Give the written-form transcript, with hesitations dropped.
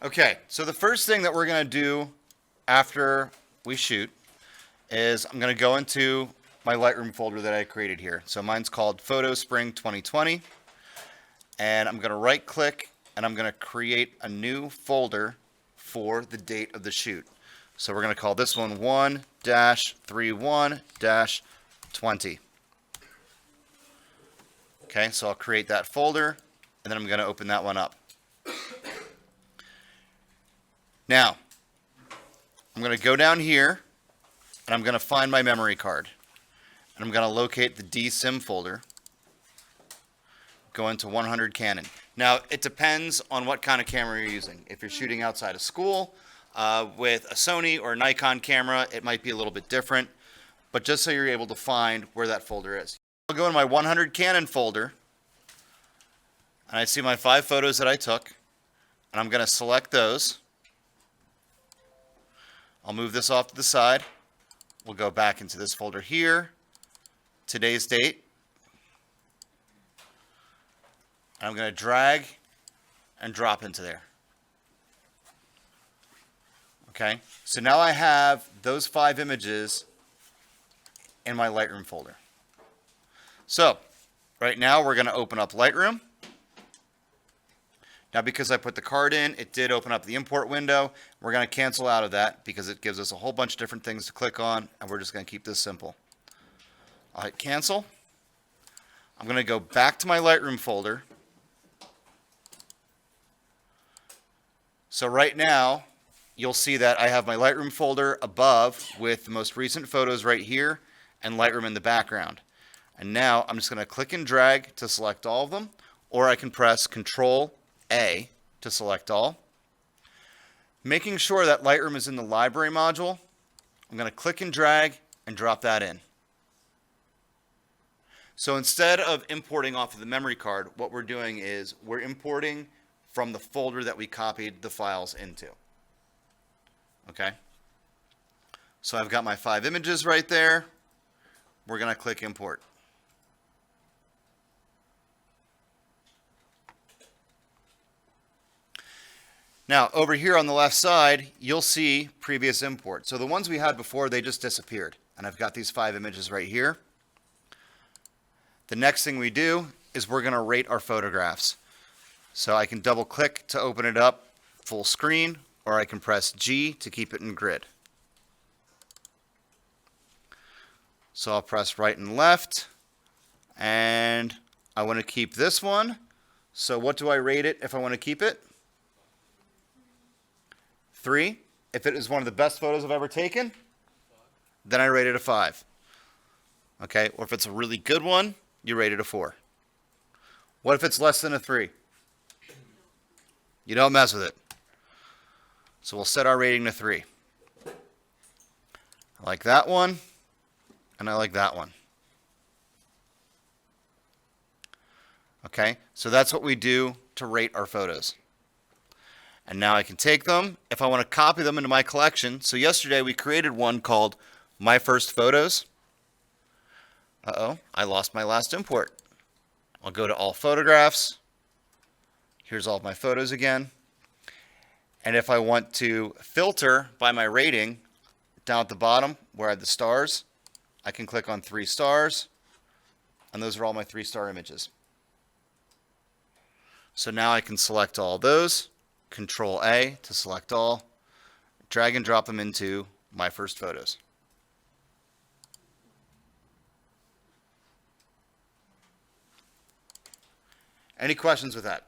Okay, so the first thing that we're going to do after we shoot is I'm going to go into my Lightroom folder that I created here. So mine's called Photo Spring 2020. And I'm going to right click and I'm going to create a new folder for the date of the shoot. So we're going to call this one 1-31-20. Okay, so I'll create that folder and then I'm going to open that one up. Now, I'm going to go down here and I'm going to find my memory card. And I'm going to locate the DSIM folder. Go into 100 Canon. Now, it depends on what kind of camera you're using. If you're shooting outside of school with a Sony or a Nikon camera, it might be a little bit different. But just so you're able to find where that folder is. I'll go in my 100 Canon folder. And I see my 5 photos that I took. And I'm going to select those. I'll move this off to the side. We'll go back into this folder here. Today's date. And I'm going to drag and drop into there. Okay, so now I have those 5 images in my Lightroom folder. So right now we're going to open up Lightroom. Now because I put the card in, it did open up the import window. We're going to cancel out of that because it gives us a whole bunch of different things to click on, and we're just going to keep this simple. I'll hit cancel. I'm going to go back to my Lightroom folder. So right now, you'll see that I have my Lightroom folder above with the most recent photos right here and Lightroom in the background. And now I'm just going to click and drag to select all of them, or I can press Control A to select all. Making sure that Lightroom is in the library module, I'm going to click and drag and drop that in. So instead of importing off of the memory card, what we're doing is we're importing from the folder that we copied the files into. Okay? So I've got my 5 images right there. We're going to click import. Now, over here on the left side, you'll see previous import. So the ones we had before, they just disappeared. And I've got these 5 images right here. The next thing we do is we're going to rate our photographs. So I can double click to open it up full screen, or I can press G to keep it in grid. So I'll press right and left, and I want to keep this one. So what do I rate it if I want to keep it? 3. If it is one of the best photos I've ever taken, then I rate it a 5. Okay, or if it's a really good one, you rate it a 4. What if it's less than a 3? You don't mess with it. So we'll set our rating to 3. I like that one, and I like that one. Okay, so that's what we do to rate our photos. And now I can take them, if I want to copy them into my collection. So yesterday we created one called My First Photos. Uh-oh, I lost my last import. I'll go to all photographs. Here's all of my photos again. And if I want to filter by my rating, down at the bottom where I have the stars, I can click on 3 stars, and those are all my 3-star images. So now I can select all those, Control A to select all, drag and drop them into My First Photos. Any questions with that?